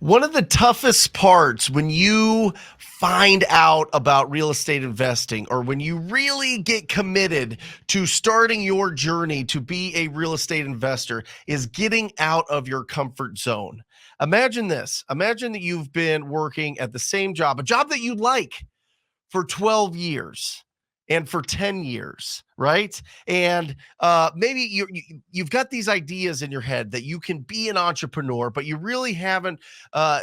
One of the toughest parts when you find out about real estate investing, or when you really get committed to starting your journey to be a real estate investor, is getting out of your comfort zone. Imagine this. Imagine that you've been working at the same job, a job that you like, for 12 years and for 10 years, right? And maybe you've got these ideas in your head that you can be an entrepreneur, but you really haven't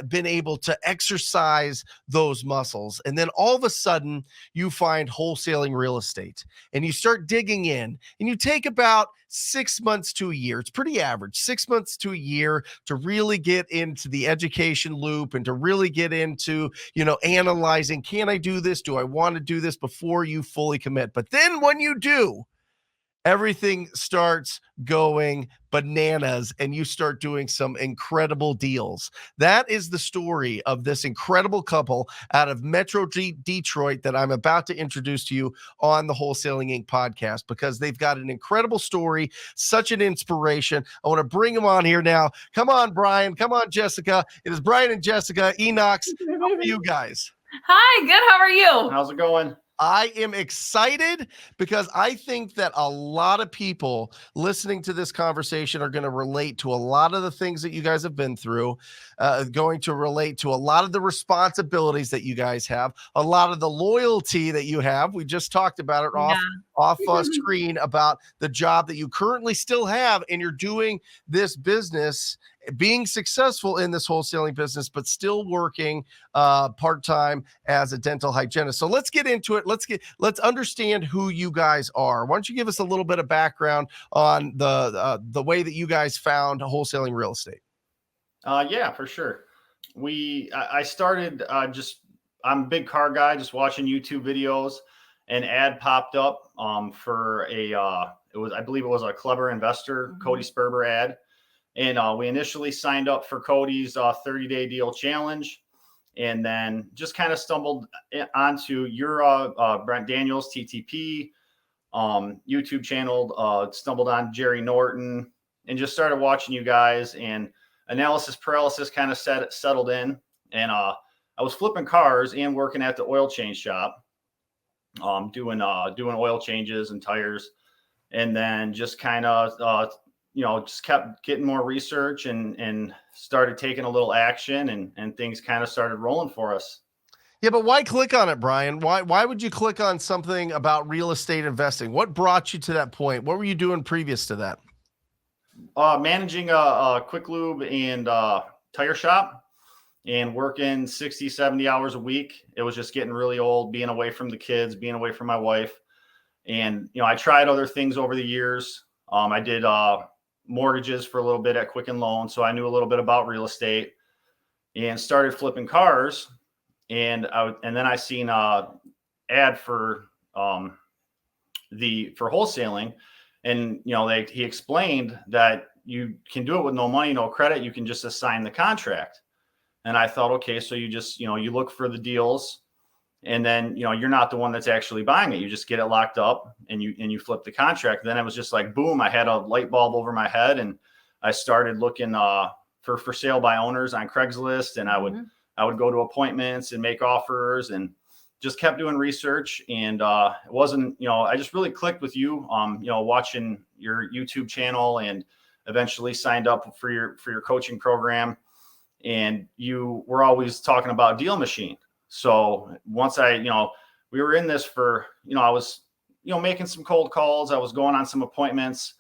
been able to exercise those muscles. And then all of a sudden, you find wholesaling real estate and you start digging in, and you take about 6 months to a year. It's pretty average, 6 months to a year to really get into the education loop and to really get into, analyzing, can I do this? Do I want to do this, before you fully commit? But then when you do, everything starts going bananas and you start doing some incredible deals. That is the story of this incredible couple out of Metro Detroit that I'm about to introduce to you on the Wholesaling Inc. podcast, because they've got an incredible story, such an inspiration. I want to bring them on here now. Come on, Brian. Come on, Jessica. It is Brian and Jessica Enox. How are you guys? Hi, good. How are you? How's it going? I am excited because I think that a lot of people listening to this conversation are going to relate to a lot of the things that you guys have been through, going to relate to a lot of the responsibilities that you guys have, a lot of the loyalty that you have. We just talked about it off screen about the job that you currently still have, and you're doing this business, being successful in this wholesaling business, but still working part-time as a dental hygienist. So let's get into it. Let's understand who you guys are. Why don't you give us a little bit of background on the way that you guys found wholesaling real estate? Yeah, for sure. I started I'm a big car guy, just watching YouTube videos. An ad popped up for I believe it was a Clever Investor, Cody Sperber ad. And we initially signed up for Cody's 30-day deal challenge, and then just kind of stumbled onto your Brent Daniels, TTP, YouTube channel, stumbled on Jerry Norton, and just started watching you guys, and analysis paralysis kind of settled in. And I was flipping cars and working at the oil change shop, doing oil changes and tires, and then just kind of just kept getting more research and started taking a little action, and things kind of started rolling for us. Yeah, but why click on it, Brian? Why would you click on something about real estate investing? What brought you to that point? What were you doing previous to that? Managing a quick lube and tire shop, and working 60, 70 hours a week. It was just getting really old, being away from the kids, being away from my wife. And, I tried other things over the years. I did mortgages for a little bit at Quicken Loan, so I knew a little bit about real estate, and started flipping cars. And then I seen a ad for wholesaling, and he explained that you can do it with no money, no credit. You can just assign the contract. And I thought, okay, so you just you look for the deals, and then you're not the one that's actually buying it. You just get it locked up, and you flip the contract. Then it was just like boom, I had a light bulb over my head, and I started looking for sale by owners on Craigslist, and I would go to appointments and make offers, and just kept doing research. And it wasn't, I just really clicked with you, watching your YouTube channel, and eventually signed up for your coaching program. And you were always talking about Deal Machine. So once we were in this for, I was, making some cold calls. I was going on some appointments,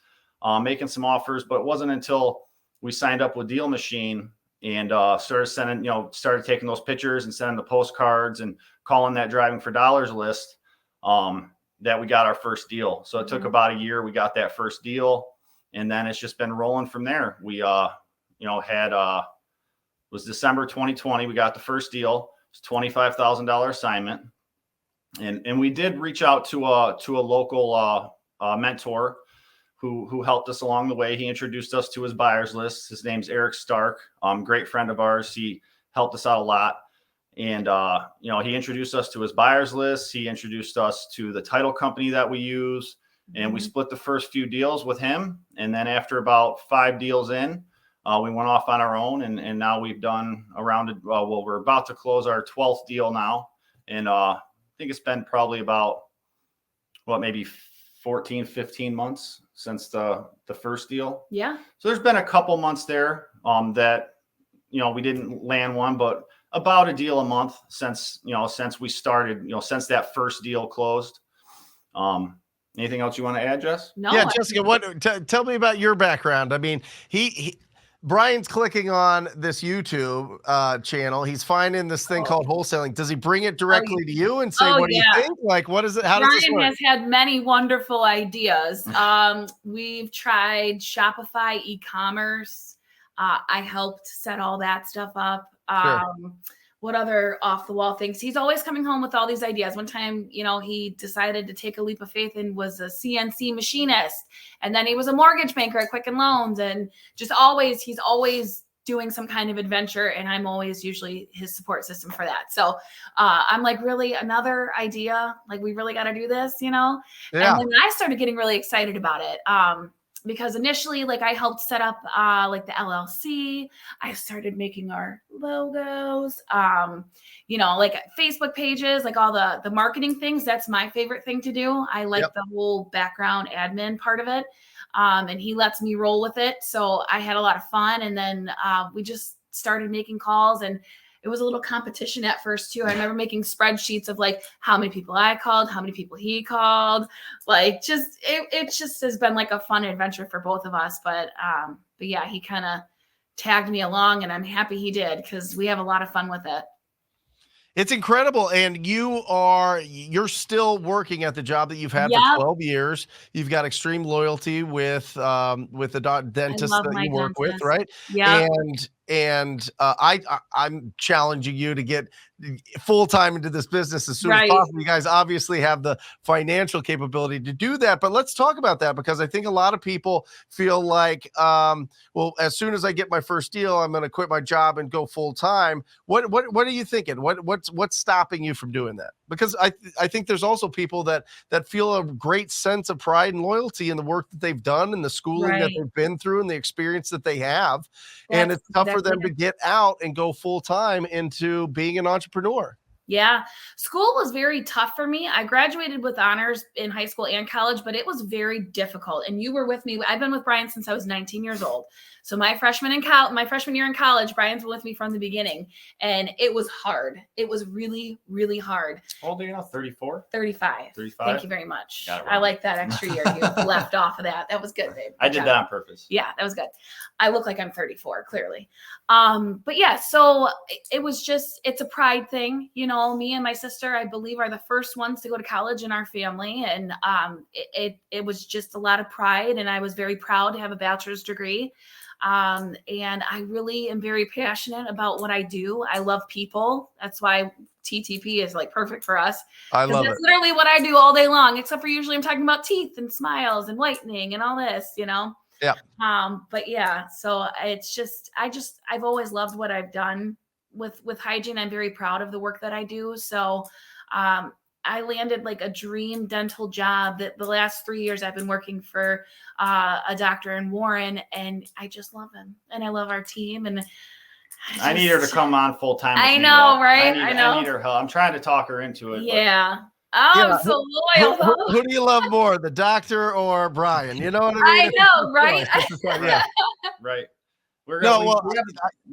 making some offers, but it wasn't until we signed up with Deal Machine and started taking those pictures and sending the postcards and calling that Driving for Dollars list, that we got our first deal. So it took about a year. We got that first deal, and then it's just been rolling from there. We, it was December 2020. We got the first deal. It's $25,000 assignment. And we did reach out to a local mentor who helped us along the way. He introduced us to his buyers list. His name's Eric Stark, great friend of ours. He helped us out a lot. And, he introduced us to his buyers list. He introduced us to the title company that we use. And we split the first few deals with him. And then after about 5 deals in, we went off on our own, and now we've done around, well, we're about to close our 12th deal now. And I think it's been probably about, maybe 14, 15 months since the first deal. Yeah. So there's been a couple months there that, we didn't land one, but about a deal a month since we started, since that first deal closed. Anything else you want to add, Jess? No. Yeah, Jessica, tell me about your background. I mean, Brian's clicking on this YouTube channel. He's finding this thing called wholesaling. Does he bring it directly to you and say, what do you think? Like, what is it? How does this work? Brian has had many wonderful ideas. We've tried Shopify e-commerce. I helped set all that stuff up. Sure. What other off the wall things? He's always coming home with all these ideas. One time, he decided to take a leap of faith and was a CNC machinist. And then he was a mortgage banker at Quicken Loans, and he's always doing some kind of adventure. And I'm always usually his support system for that. So I'm like, really, another idea? Like, we really got to do this, Yeah. And then I started getting really excited about it. Because initially, like, I helped set up like the LLC. I started making our logos, like Facebook pages, like all the marketing things. That's my favorite thing to do. I like the whole background admin part of it. And he lets me roll with it. So I had a lot of fun. And then we just started making calls, and it was a little competition at first too. I remember making spreadsheets of like how many people I called, how many people he called. Like, it just has been like a fun adventure for both of us. But yeah, he kind of tagged me along, and I'm happy he did, because we have a lot of fun with it. It's incredible. And you're still working at the job that you've had for 12 years. You've got extreme loyalty with the dentist that you work with, right? Yeah. And I'm challenging you to get full-time into this business as soon as possible. You guys obviously have the financial capability to do that, but let's talk about that, because I think a lot of people feel like, well, as soon as I get my first deal, I'm going to quit my job and go full-time. What are you thinking? What's stopping you from doing that? Because I think there's also people that feel a great sense of pride and loyalty in the work that they've done and the schooling that they've been through and the experience that they have. And it's tough for them to get out and go full-time into being an entrepreneur. Yeah. School was very tough for me. I graduated with honors in high school and college, but it was very difficult. And you were with me. I've been with Brian since I was 19 years old. So my freshman year in college, Brian's been with me from the beginning, and it was hard. It was really, really hard. How old are you now? 34? 35. 35. Thank you very much. I like that extra year you left off of that. That was good, babe. I did that on purpose. Yeah, that was good. I look like I'm 34, clearly. But yeah, so it was just, it's a pride thing. Me and my sister, I believe, are the first ones to go to college in our family. And it was just a lot of pride. And I was very proud to have a bachelor's degree. And I really am very passionate about what I do. I love people. That's why TTP is like perfect for us. I love it. That's literally what I do all day long, except for usually I'm talking about teeth and smiles and whitening and all this, Yeah. But yeah, so it's just, I've always loved what I've done with hygiene. I'm very proud of the work that I do. So, I landed like a dream dental job that the last 3 years I've been working for a doctor in Warren, and I just love him, and I love our team. And I need her to come on full time. I know, right? I need her help. I'm trying to talk her into it. Yeah. I'm so loyal. Who do you love more, the doctor or Brian? You know what I mean? I know, right? Yeah. Right.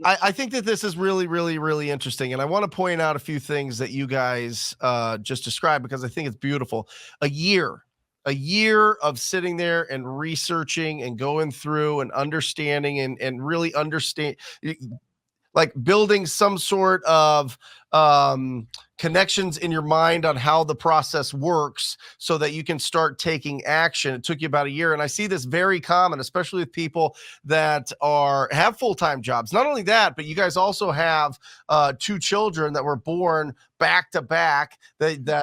I think that this is really, really, really interesting. And I want to point out a few things that you guys just described, because I think it's beautiful. A year of sitting there and researching and going through and understanding and really understand, like building some sort of connections in your mind on how the process works so that you can start taking action. It took you about a year. And I see this very common, especially with people that have full-time jobs. Not only that, but you guys also have 2 children that were born back to back that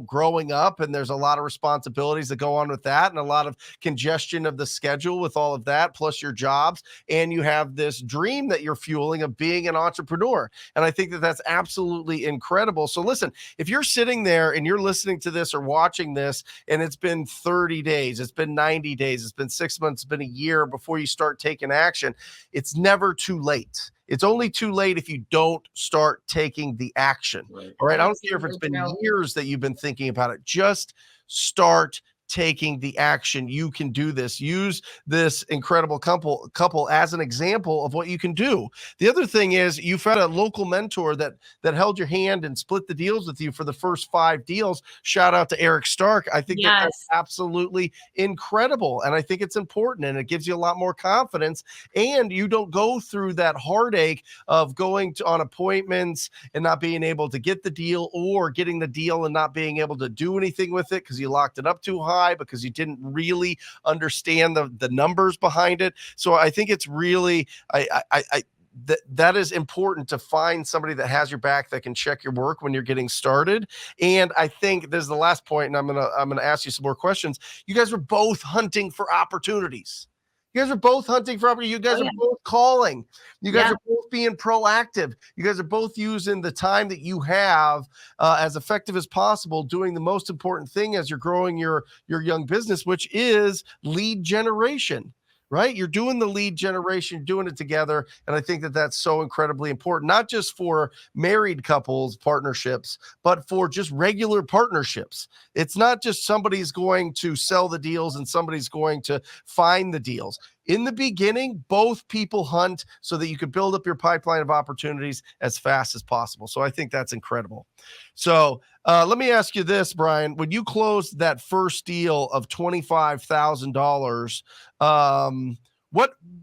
growing up, and there's a lot of responsibilities that go on with that, and a lot of congestion of the schedule with all of that, plus your jobs. And you have this dream that you're fueling of being an entrepreneur. And I think that that's absolutely incredible. So listen, if you're sitting there and you're listening to this or watching this, and it's been 30 days, it's been 90 days, it's been 6 months, it's been a year before you start taking action, it's never too late. It's only too late if you don't start taking the action. Right. All right. I don't care if it's been years that you've been thinking about it. Just start taking the action. You can do this. Use this incredible couple as an example of what you can do. The other thing is you found a local mentor that held your hand and split the deals with you for the first 5 deals. Shout out to Eric Stark. I think that's absolutely incredible. And I think it's important, and it gives you a lot more confidence, and you don't go through that heartache of going on appointments and not being able to get the deal, or getting the deal and not being able to do anything with it because you locked it up too high, because you didn't really understand the numbers behind it. So I think it's really, that is important, to find somebody that has your back, that can check your work when you're getting started. And I think this is the last point, and I'm gonna ask you some more questions. You guys were both hunting for opportunities. You guys are both hunting for opportunity. You guys are both calling. You guys are both being proactive. You guys are both using the time that you have as effective as possible, doing the most important thing as you're growing your young business, which is lead generation. Right? You're doing the lead generation, doing it together. And I think that that's so incredibly important, not just for married couples partnerships, but for just regular partnerships. It's not just somebody's going to sell the deals and somebody's going to find the deals. In the beginning, both people hunt so that you can build up your pipeline of opportunities as fast as possible. So I think that's incredible. So let me ask you this, Brian. When you closed that first deal of $25,000,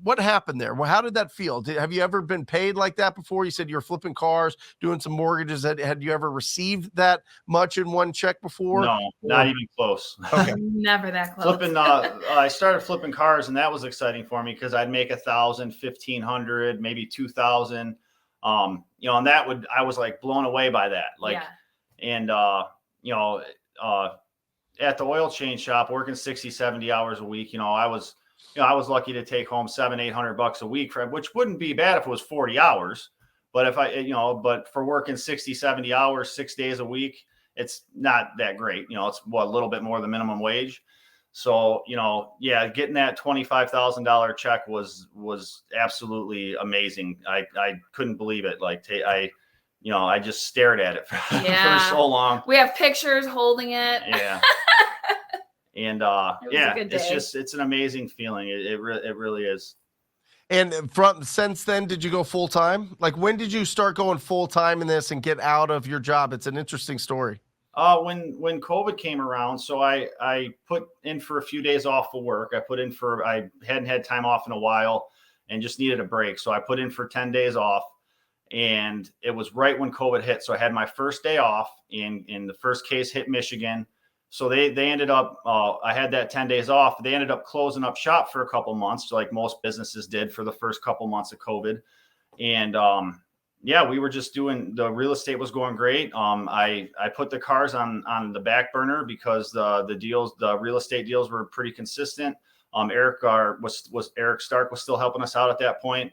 what happened there? Well, how did that feel? Have you ever been paid like that before? You said you were flipping cars, doing some mortgages. Had you ever received that much in one check before? No, not even close. Okay. Never that close. Flipping, I started flipping cars, and that was exciting for me because I'd make 1,000, 1,500, maybe 2,000. And I was like blown away by that. And at the oil change shop, working 60, 70 hours a week, I was lucky to take home $700-800 a week, which wouldn't be bad if it was 40 hours. But but for working 60, 70 hours, 6 days a week, it's not that great. It's a little bit more than minimum wage. So, getting that $25,000 check was absolutely amazing. I couldn't believe it. I just stared at it for so long. We have pictures holding it. Yeah. And it's an amazing feeling. It really is. And since then, did you go full time? Like, when did you start going full time in this and get out of your job? It's an interesting story. When COVID came around, so I put in for a few days off of work. I hadn't had time off in a while and just needed a break. So I put in for 10 days off, and it was right when COVID hit. So I had my first day off, and the first case hit Michigan. So they ended up, I had that 10 days off. They ended up closing up shop for a couple months, like most businesses did for the first couple months of COVID. And, we were just the real estate was going great. I put the cars on the back burner because the real estate deals were pretty consistent. Eric Stark was still helping us out at that point.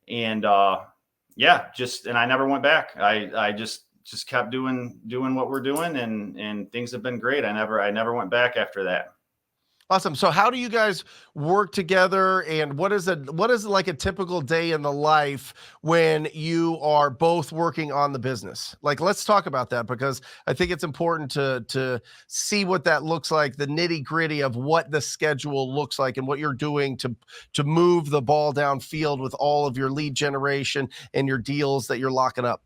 And, and I never went back. I just kept doing what we're doing, and things have been great. I never went back after that. Awesome. So how do you guys work together, and what is like a typical day in the life when you are both working on the business? Like, let's talk about that, because I think it's important to see what that looks like, the nitty-gritty of what the schedule looks like and what you're doing to move the ball downfield with all of your lead generation and your deals that you're locking up.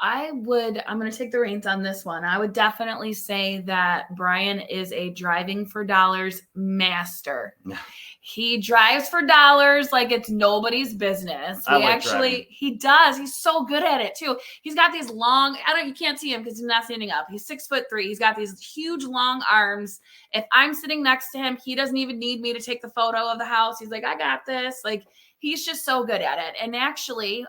I'm going to take the reins on this one. I would definitely say that Brian is a driving for dollars master. He drives for dollars like it's nobody's business. He does. He's so good at it too. He's got these long, you can't see him because he's not standing up. He's 6'3". He's got these huge long arms. If I'm sitting next to him, he doesn't even need me to take the photo of the house. He's like, I got this. Like, he's just so good at it. And actually,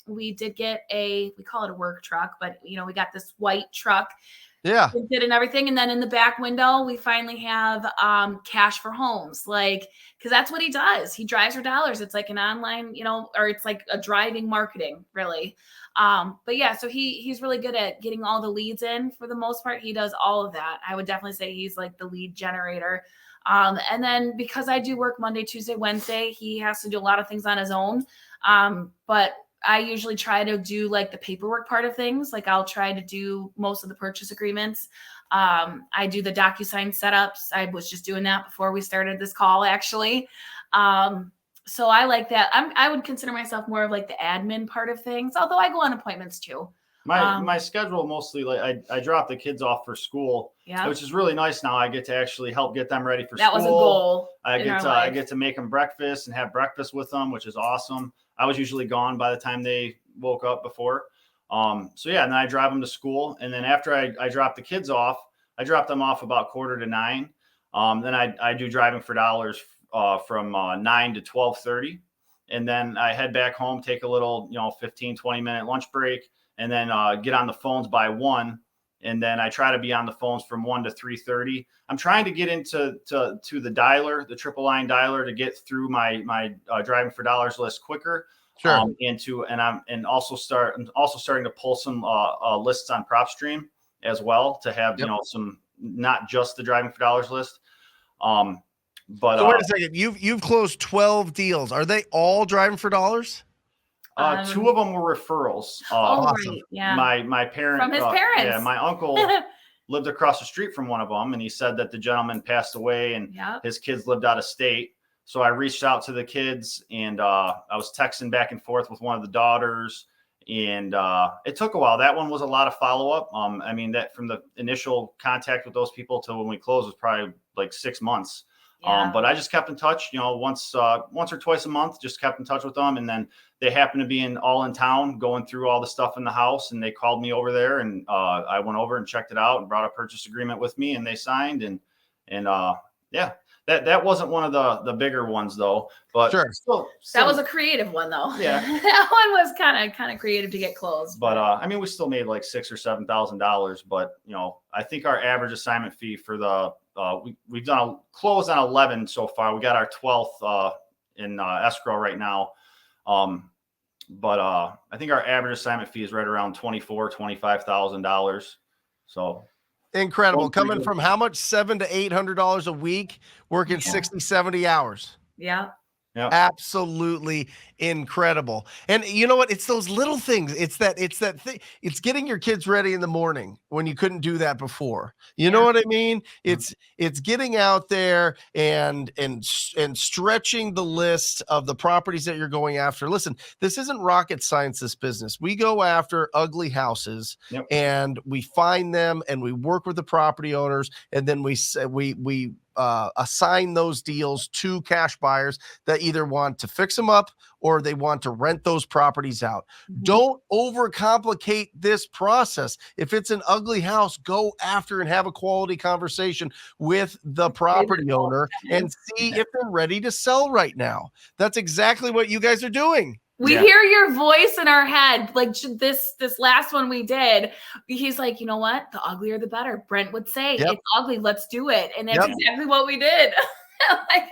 we did get we call it a work truck, but we got this white truck Yeah. Did and everything. And then in the back window, we finally have cash for homes, like, because that's what he does. He drives for dollars. It's like an online, or it's like a driving marketing, really. But yeah, so he's really good at getting all the leads in for the most part. He does all of that. I would definitely say he's like the lead generator. And then because I do work Monday, Tuesday, Wednesday, he has to do a lot of things on his own. But I usually try to do like the paperwork part of things. Like I'll try to do most of the purchase agreements. I do the DocuSign setups. I was just doing that before we started this call, actually. So I like that. I would consider myself more of like the admin part of things, although I go on appointments too. My schedule mostly, like I drop the kids off for school, which is really nice. Now I get to actually help get them ready for school. That was a goal. I get to make them breakfast and have breakfast with them, which is awesome. I was usually gone by the time they woke up before. So yeah, and then I drive them to school. And then after I drop the kids off, I drop them off about 8:45. Then I do driving for dollars from 9 to 12:30. And then I head back home, take a little, 15, 20-minute lunch break, and then get on the phones by 1. And then I try to be on the phones from 1 to 3:30. I'm trying to get into the dialer, the triple line dialer, to get through my driving for dollars list quicker. Sure. I'm also starting to pull some lists on PropStream as well to have some, not just the driving for dollars list. But so wait a second, you've closed 12 deals. Are they all driving for dollars? 2 of them were referrals. Awesome. Right. Yeah. My parent From his parents. Yeah, my uncle lived across the street from one of them, and he said that the gentleman passed away and his kids lived out of state. So I reached out to the kids, and I was texting back and forth with one of the daughters, and it took a while. That one was a lot of follow-up. I mean, that from the initial contact with those people till when we closed was probably like 6 months. But I just kept in touch, once or twice a month, just kept in touch with them. And then they happened to be in town going through all the stuff in the house. And they called me over there, and I went over and checked it out and brought a purchase agreement with me, and they signed. And that wasn't one of the bigger ones though, but sure. Still, that was a creative one though. Yeah. That one was kind of creative to get closed. But I mean, we still made like $6,000 or $7,000, but I think our average assignment fee for the we've done a close on 11 so far. We got our 12th in escrow right now. But I think our average assignment fee is right around $24,000-$25,000. So incredible. Coming from how much? $700 to $800 a week, working 60, 70 hours. Yeah. Yeah. Absolutely incredible. And you know what? It's those little things. It's that thing. It's getting your kids ready in the morning when you couldn't do that before. You know what I mean? It's getting out there and stretching the list of the properties that you're going after. Listen, this isn't rocket science, this business. We go after ugly houses and we find them and we work with the property owners, and then we assign those deals to cash buyers that either want to fix them up or they want to rent those properties out. Don't overcomplicate this process. If it's an ugly house, go after and have a quality conversation with the property owner and see if they're ready to sell right now. That's exactly what you guys are doing. We hear your voice in our head. Like this last one we did, he's like, you know what? The uglier, the better. Brent would say, it's ugly. Let's do it. And that's exactly what we did. Like,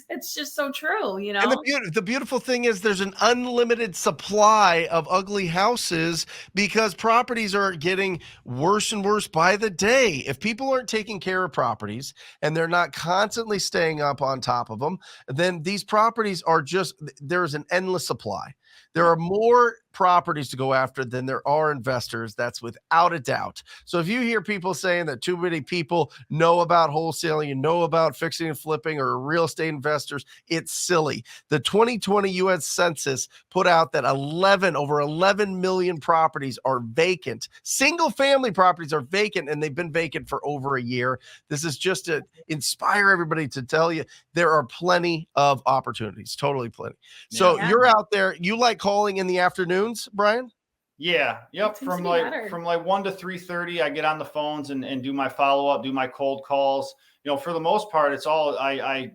it's just so true, And the beautiful thing is there's an unlimited supply of ugly houses because properties are getting worse and worse by the day. If people aren't taking care of properties and they're not constantly staying up on top of them, then these properties are there's an endless supply. There are more properties to go after than there are investors. That's without a doubt. So if you hear people saying that too many people know about wholesaling and know about fixing and flipping or real estate investors, it's silly. The 2020 U.S. Census put out that over 11 million properties are vacant. Single family properties are vacant, and they've been vacant for over a year. This is just to inspire everybody to tell you there are plenty of opportunities, totally plenty. So you're out there. You like calling in the afternoons, Brian? Yeah. Yep. From like 1 to 3:30, I get on the phones and do my follow-up, do my cold calls. For the most part, it's all I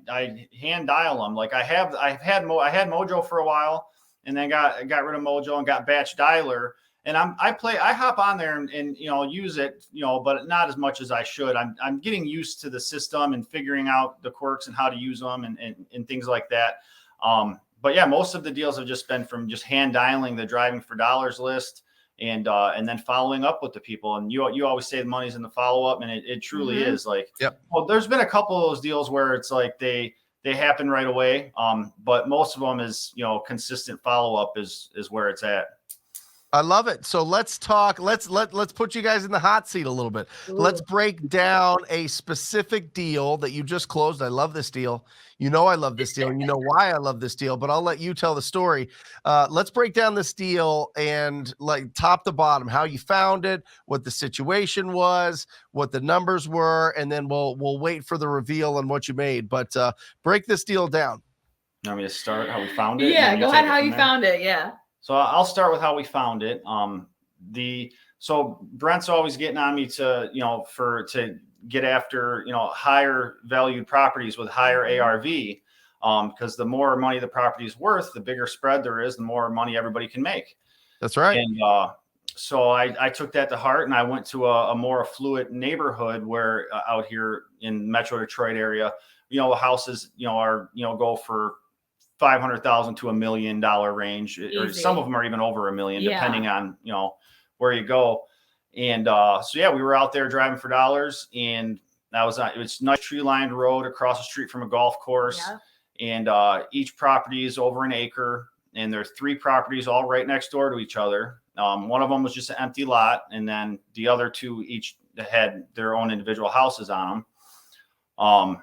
hand dial them. Like I had Mojo for a while, and then got rid of Mojo and got Batch Dialer. and I hop on there and use it, but not as much as I should. I'm getting used to the system and figuring out the quirks and how to use them and things like that. But yeah, most of the deals have just been from just hand dialing the driving for dollars list and then following up with the people. And you always say the money's in the follow up, and it truly is. Like, well, there's been a couple of those deals where it's like they happen right away. But most of them is, consistent follow up is where it's at. I love it. So let's talk. Let's put you guys in the hot seat a little bit. Ooh. Let's break down a specific deal that you just closed. I love this deal. I love this deal, and you know why I love this deal. But I'll let you tell the story. Let's break down this deal and like top to bottom, how you found it, what the situation was, what the numbers were, and then we'll wait for the reveal on what you made. But break this deal down. You want me to start how we found it? Yeah, go ahead. How you found it? Yeah. So I'll start with how we found it. So Brent's always getting on me to get after, higher valued properties with higher ARV. Because the more money the property is worth, the bigger spread there is, the more money everybody can make. That's right. And so I took that to heart, and I went to a more affluent neighborhood where out here in Metro Detroit area, houses, are, go for $500,000 to $1 million range, or some of them are even over $1 million, depending on, where you go. And so we were out there driving for dollars, and it was nice tree lined road across the street from a golf course. Yeah. And each property is over an acre, and there are 3 properties all right next door to each other. One of them was just an empty lot, and then the other 2 each had their own individual houses on them.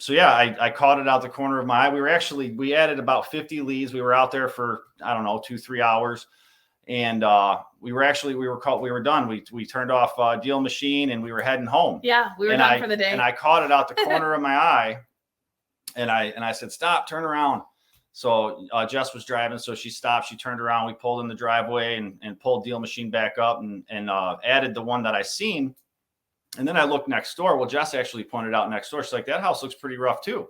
So I caught it out the corner of my eye. We added about 50 leads. We were out there for, I don't know, 2-3 hours. And we were done. We turned off Deal Machine, and we were heading home. Yeah, we were done for the day. And I caught it out the corner of my eye, and I said, "Stop, turn around." So Jess was driving, so she stopped. She turned around. We pulled in the driveway and pulled Deal Machine back up and added the one that I seen. And then I looked next door. Well, Jess actually pointed out next door. She's like, "That house looks pretty rough too."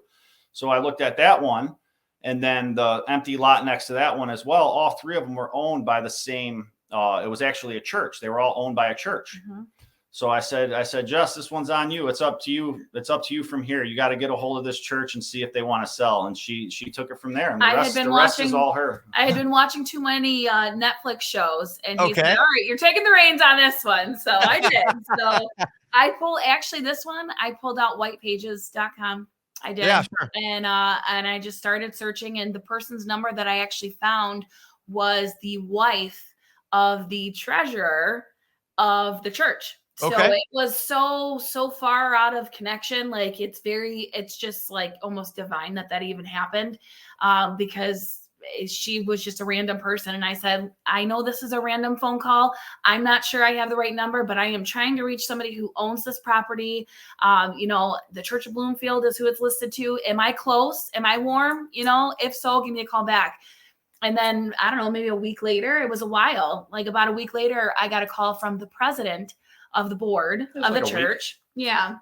So I looked at that one, and then the empty lot next to that one as well. All 3 of them were owned by the same. It was actually a church. They were all owned by a church. Mm-hmm. So I said, Jess, this one's on you. It's up to you. It's up to you from here. You got to get a hold of this church and see if they want to sell. And she took it from there. And the rest is all her. I had been watching too many Netflix shows, and he's like, "All right, you're taking the reins on this one." So I did. So I pulled out whitepages.com. I did. Yeah, sure. And I just started searching, and the person's number that I actually found was the wife of the treasurer of the church. So it was so far out of connection. Like it's just like almost divine that even happened, because she was just a random person. And I said, "I know this is a random phone call. I'm not sure I have the right number, but I am trying to reach somebody who owns this property. The Church of Bloomfield is who it's listed to. Am I close? Am I warm? If so, give me a call back." And then, I don't know, maybe a week later, it was a while, like about a week later, I got a call from the president of the board of the church. Yeah.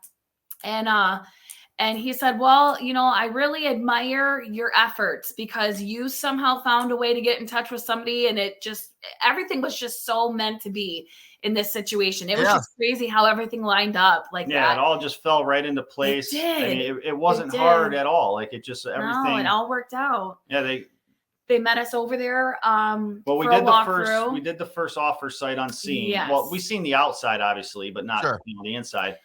And he said, "Well, I really admire your efforts, because you somehow found a way to get in touch with somebody, and everything was just so meant to be in this situation." It was just crazy how everything lined up like that. Yeah, it all just fell right into place. It did. I mean, it wasn't hard at all. Like it just, everything. No, it all worked out. Yeah, they met us over there. Well, we did the first offer sight unseen. Yes. Well, we seen the outside obviously, but not the inside.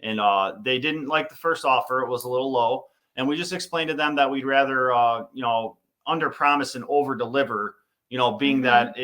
And they didn't like the first offer. It was a little low. And we just explained to them that we'd rather, under promise and over deliver, being that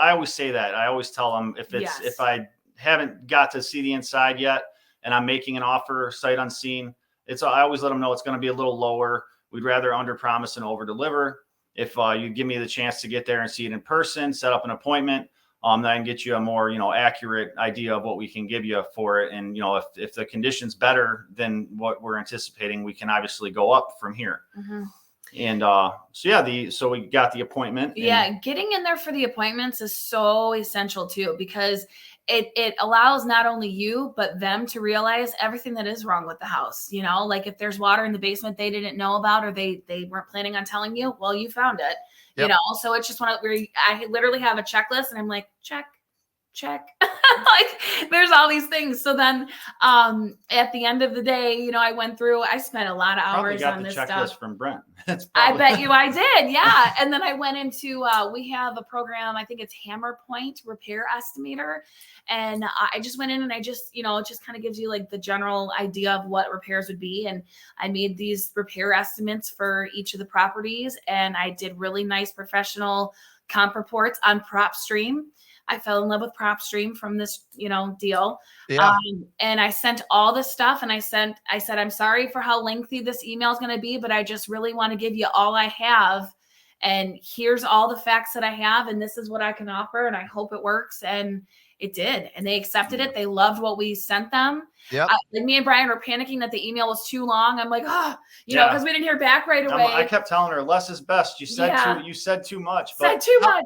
I always say that. I always tell them if I haven't got to see the inside yet and I'm making an offer sight unseen, I always let them know it's going to be a little lower. We'd rather under promise and over deliver. If you give me the chance to get there and see it in person, set up an appointment, then I can get you a more, accurate idea of what we can give you for it. And, if the condition's better than what we're anticipating, we can obviously go up from here. Mm-hmm. And so we got the appointment. Getting in there for the appointments is so essential too, because it allows not only you, but them to realize everything that is wrong with the house. Like if there's water in the basement they didn't know about, or they weren't planning on telling you, well, you found it. Yep. So it's just one where I literally have a checklist, and I'm like, check, check. Like there's all these things. So then at the end of the day, I went through, I spent a lot of Probably hours got on the this checklist stuff. from Brent. I bet you I did. Yeah. And then I went into, we have a program, I think it's Hammer Point Repair Estimator. And I just went in and I just, it just kind of gives you like the general idea of what repairs would be. And I made these repair estimates for each of the properties. And I did really nice professional comp reports on PropStream. I fell in love with PropStream from this, deal. Yeah. And I sent all this stuff and I said, I'm sorry for how lengthy this email is going to be, but I just really want to give you all I have. And here's all the facts that I have. And this is what I can offer. And I hope it works. And it did. And they accepted it. They loved what we sent them. Yep. Like me and Brian were panicking that the email was too long. I'm like, because we didn't hear back right away. I kept telling her less is best. You said too much. Said too much.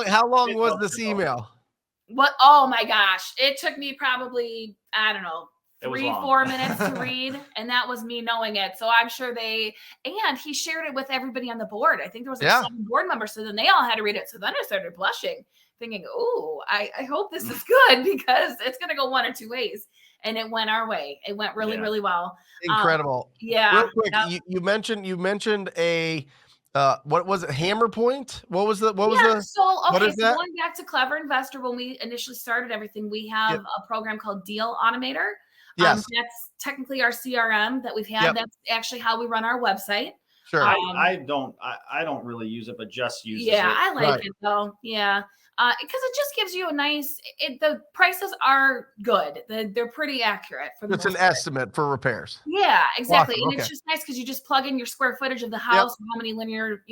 How long was this email? What? Oh my gosh. It took me probably, I don't know, 3-4 minutes to read. And that was me knowing it. So I'm sure and he shared it with everybody on the board. I think there was 7 board members. So then they all had to read it. So then I started blushing, thinking, I hope this is good because it's going to go one or two ways. And it went our way. It went really, really well. Incredible. Yeah. Real quick, you mentioned a what was it? Hammer Point? What is that? So going back to Clever Investor, when we initially started everything, we have a program called Deal Automator. Yes. That's technically our CRM that we've had. Yep. That's actually how we run our website. Sure. I don't really use it, but Jess uses it. Yeah, I like it though. Yeah. Because it just gives you the prices are good. They're pretty accurate for the It's an estimate for repairs. Yeah, exactly. Awesome. And it's just nice because you just plug in your square footage of the house, how many linear,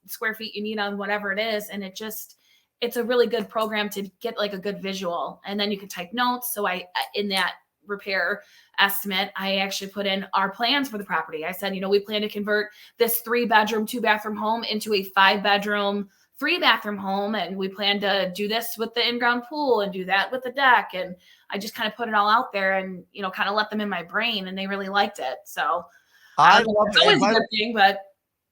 square feet you need on whatever it is. And it's a really good program to get like a good visual. And then you can type notes. So in that repair estimate, I actually put in our plans for the property. I said, we plan to convert this 3-bedroom, 2-bathroom home into a 5-bedroom, 3-bathroom home. And we plan to do this with the in-ground pool and do that with the deck. And I just kind of put it all out there and, kind of let them in my brain, and they really liked it. So I love it's always a good thing, but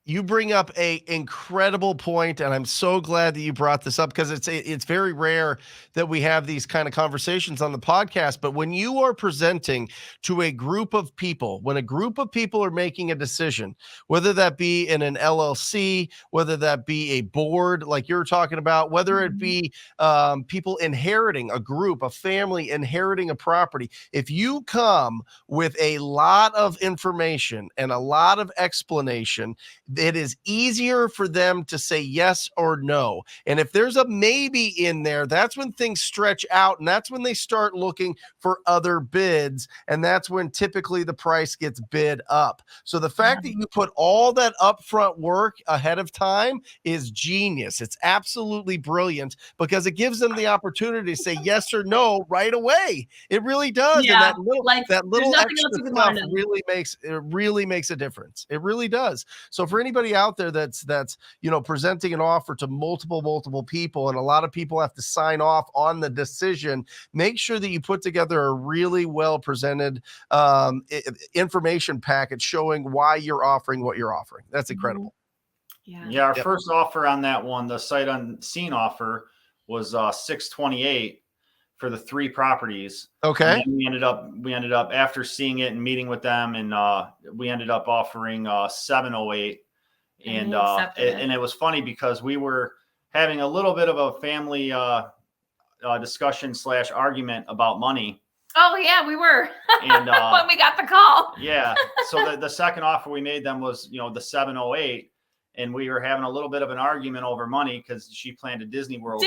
you bring up a incredible point, and I'm so glad that you brought this up because it's very rare that we have these kind of conversations on the podcast. But when you are presenting to a group of people, when a group of people are making a decision, whether that be in an LLC, whether that be a board like you're talking about, whether it be people inheriting a group, a family inheriting a property, if you come with a lot of information and a lot of explanation, it is easier for them to say yes or no. And if there's a maybe in there, that's when things stretch out, and that's when they start looking for other bids. And that's when typically the price gets bid up. So the fact that you put all that upfront work ahead of time is genius. It's absolutely brilliant because it gives them the opportunity to say yes or no right away. It really does. Yeah, And that little extra stuff really makes a difference. It really does. So for anybody out there that's presenting an offer to multiple people, and a lot of people have to sign off on the decision, make sure that you put together a really well presented information package showing why you're offering what you're offering. That's incredible. Our first offer on that one, the sight unseen offer, was $628 for the 3 properties. Okay. And we ended up after seeing it and meeting with them, and we ended up offering $708. And it was funny because we were having a little bit of a family discussion / argument about money. Oh yeah, we were. And when we got the call. Yeah. So the second offer we made them was, the 708. And we were having a little bit of an argument over money because she planned a Disney World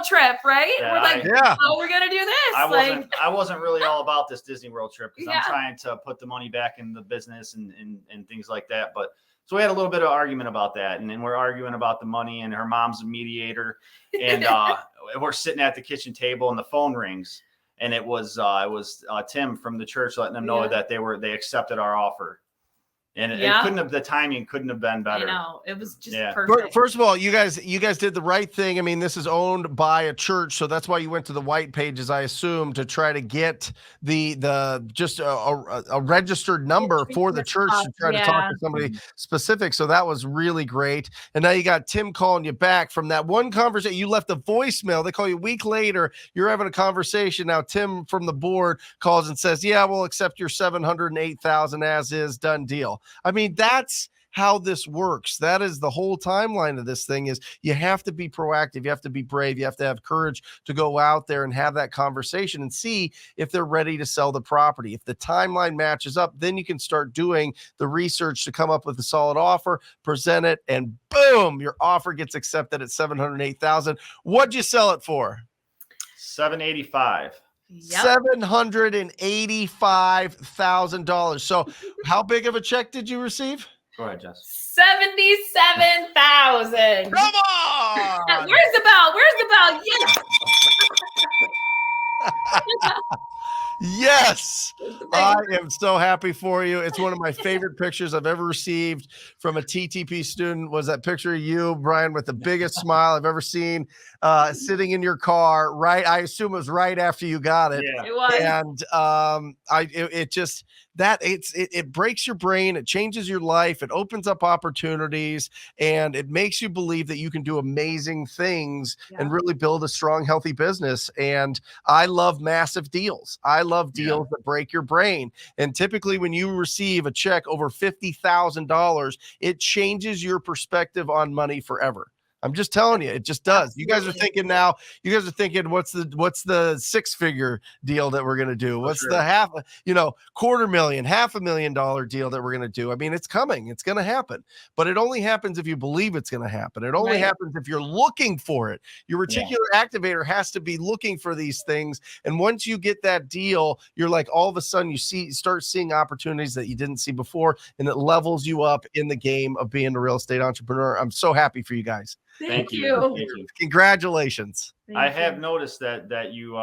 trip, right? Yeah, we're like, oh, we're going to do this. I wasn't really all about this Disney World trip because I'm trying to put the money back in the business and things like that. But so we had a little bit of argument about that. And then we're arguing about the money, and her mom's a mediator. And we're sitting at the kitchen table and the phone rings. And it was Tim from the church letting them know that they accepted our offer. And it Yeah. couldn't have, the timing couldn't have been better. I know. It was just Yeah. perfect. First of all, you guys did the right thing. I mean, this is owned by a church, so that's why you went to the white pages, I assume, to try to get the just a registered number for the church to try to talk to somebody specific. So that was really great. And now you got Tim calling you back from that one conversation. You left a voicemail. They call you a week later. You're having a conversation. Now Tim from the board calls and says, "Yeah, we'll accept your $708,000 as is, done deal." I mean, that's how this works. That is the whole timeline of this thing. Is you have to be proactive, you have to be brave, you have to have courage to go out there and have that conversation and see if they're ready to sell the property. If the timeline matches up, then you can start doing the research to come up with a solid offer, present it, and boom, your offer gets accepted at $708,000. What'd you sell it for? $785,000. $785,000. So how big of a check did you receive? Go ahead, Jess. 77,000. Come on. Where's the bell? Yes. Yes. I am so happy for you. It's one of my favorite pictures I've ever received from a TTP student was that picture of you, Brian, with the biggest smile I've ever seen, sitting in your car, right? I assume it was right after you got it. Yeah. It was. And it breaks your brain. It changes your life. It opens up opportunities, and it makes you believe that you can do amazing things and really build a strong, healthy business. And I love massive deals. I love deals that break your brain. And typically when you receive a check over $50,000, it changes your perspective on money forever. I'm just telling you, it just does. You guys are thinking now, what's the six-figure deal that we're going to do? What's the $250,000, $500,000 deal that we're going to do? I mean, it's coming, it's going to happen, but it only happens if you believe it's going to happen. It only happens if you're looking for it. Your reticular activator has to be looking for these things. And once you get that deal, you're like, all of a sudden you start seeing opportunities that you didn't see before, and it levels you up in the game of being a real estate entrepreneur. I'm so happy for you guys. Thank you. Congratulations. I have noticed that you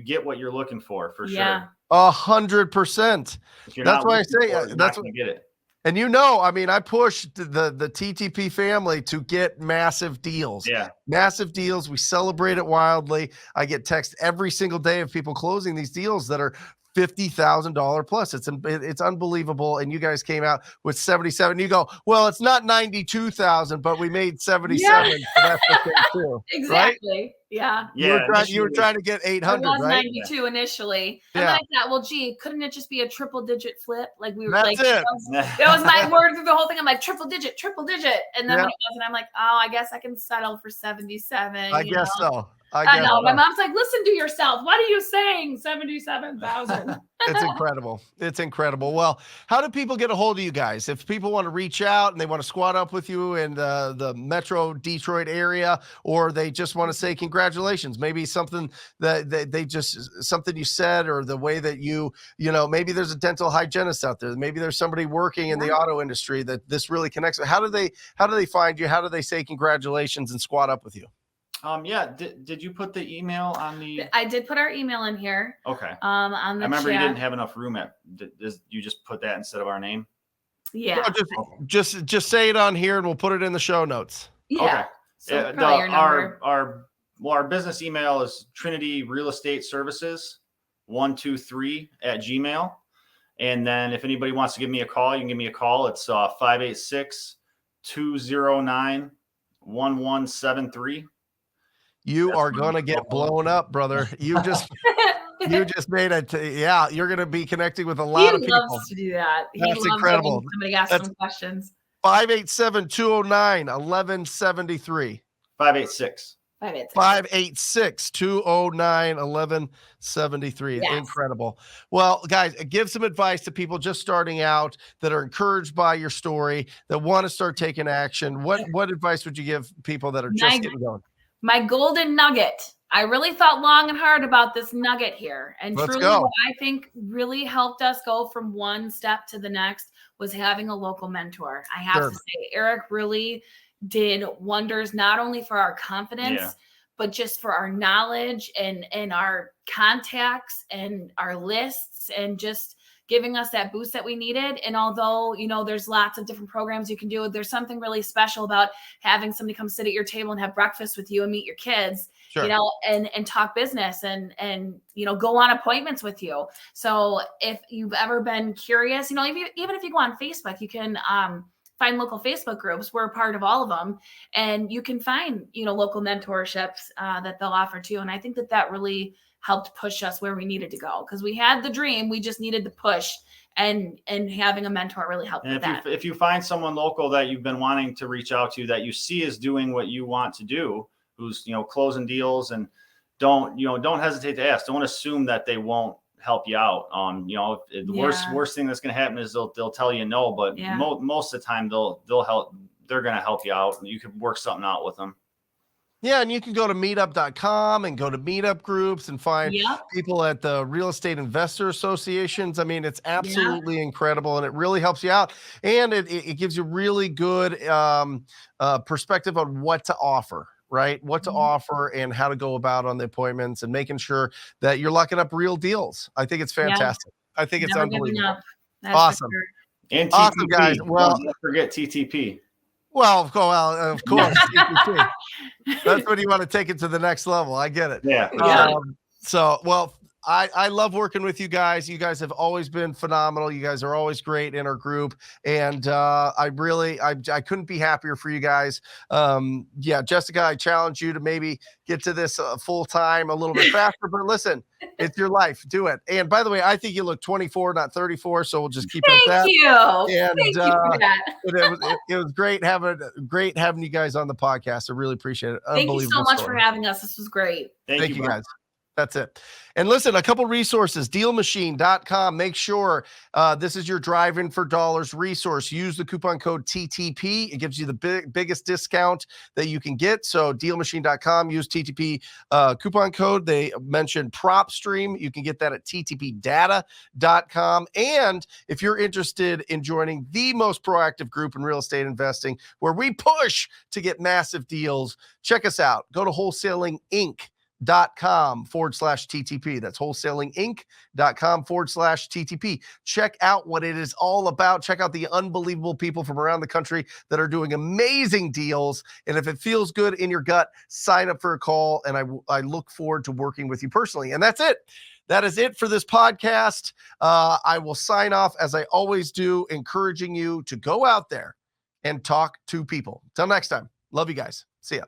get what you're looking for sure. 100%. That's why I say that's what you get it. And I mean, I pushed the TTP family to get massive deals. Yeah. Massive deals. We celebrate it wildly. I get texts every single day of people closing these deals that are $50,000 plus. It's unbelievable. And you guys came out with 77. You go, well, it's not 92,000, but we made 77. So that's okay too. Exactly. Right? Yeah. You were trying to get 800, it was right? 92 initially. And then I thought, well, gee, couldn't it just be a triple digit flip? Like we were That's it. That was my word through the whole thing. I'm like, triple digit. And then when it wasn't, I'm like, oh, I guess I can settle for 77. I guess so. I know. My mom's like, listen to yourself. What are you saying? 77,000. It's incredible. It's incredible. Well, how do people get a hold of you guys? If people want to reach out and they want to squat up with you in the Metro Detroit area, or they just want to say congratulations, maybe something something you said, or the way that maybe there's a dental hygienist out there. Maybe there's somebody working in the auto industry that this really connects with. How do they find you? How do they say congratulations and squat up with you? Did you put the email on the? I did put our email in here. Okay. On the I remember chat. you didn't have enough room you just put that instead of our name? Yeah. No, just say it on here and we'll put it in the show notes. Yeah. Okay. So your number. Our business email is Trinity Real Estate Services 123@gmail. And then if anybody wants to give me a call, you can give me a call. It's 586-209-1173. You are going to get blown up, brother. You just made it. You're going to be connecting with a lot of people. He loves to do that. That's incredible. Somebody asks some questions. 587-209-1173. 586. 586-209-1173. Yes. Incredible. Well, guys, give some advice to people just starting out that are encouraged by your story, that want to start taking action. What advice would you give people that are just getting going? My golden nugget. I really thought long and hard about this nugget here. And truly what I think really helped us go from one step to the next was having a local mentor. I have to say, Eric really did wonders, not only for our confidence, but just for our knowledge and our contacts and our lists, and just giving us that boost that we needed. And although, there's lots of different programs you can do, there's something really special about having somebody come sit at your table and have breakfast with you and meet your kids, Sure. and talk business and go on appointments with you. So if you've ever been curious, even if you go on Facebook, you can find local Facebook groups. We're a part of all of them, and you can find, local mentorships that they'll offer too. And I think that really helped push us where we needed to go, because we had the dream, we just needed the push, and having a mentor really helped with that. If you find someone local that you've been wanting to reach out to, that you see is doing what you want to do, who's, closing deals, and don't hesitate to ask. Don't assume that they won't help you out. The worst thing that's going to happen is they'll tell you no, but most of the time they'll help. They're going to help you out, and you can work something out with them. Yeah, and you can go to meetup.com and go to meetup groups and find people at the Real Estate Investor Associations. I mean, it's absolutely incredible, and it really helps you out. And it gives you really good perspective on what to offer, right? What to offer and how to go about on the appointments, and making sure that you're locking up real deals. I think it's fantastic. I think it's unbelievable. Awesome. Sure. And TTP. Awesome, guys. Well, don't forget TTP. Well, of course. That's when you want to take it to the next level. I get it. Yeah. I love working with you guys. You guys have always been phenomenal. You guys are always great in our group. And I couldn't be happier for you guys. Jessica, I challenge you to maybe get to this full time a little bit faster, but listen, it's your life. Do it. And by the way, I think you look 24, not 34. So we'll just keep it at that. Thank you. And, Thank you for that. it was great having you guys on the podcast. I really appreciate it. Thank you so much for having us. This was great. Thank you guys. That's it. And listen, a couple resources, dealmachine.com. Make sure this is your driving for dollars resource. Use the coupon code TTP. It gives you the biggest discount that you can get. So dealmachine.com, use TTP coupon code. They mentioned PropStream. You can get that at ttpdata.com. And if you're interested in joining the most proactive group in real estate investing, where we push to get massive deals, check us out. Go to Wholesaling Inc. .com/TTP. That's wholesalinginc.com/TTP. Check out what it is all about. Check out the unbelievable people from around the country that are doing amazing deals. And if it feels good in your gut, sign up for a call. And I look forward to working with you personally. And that's it. That is it for this podcast. I will sign off as I always do, encouraging you to go out there and talk to people. Till next time. Love you guys. See ya.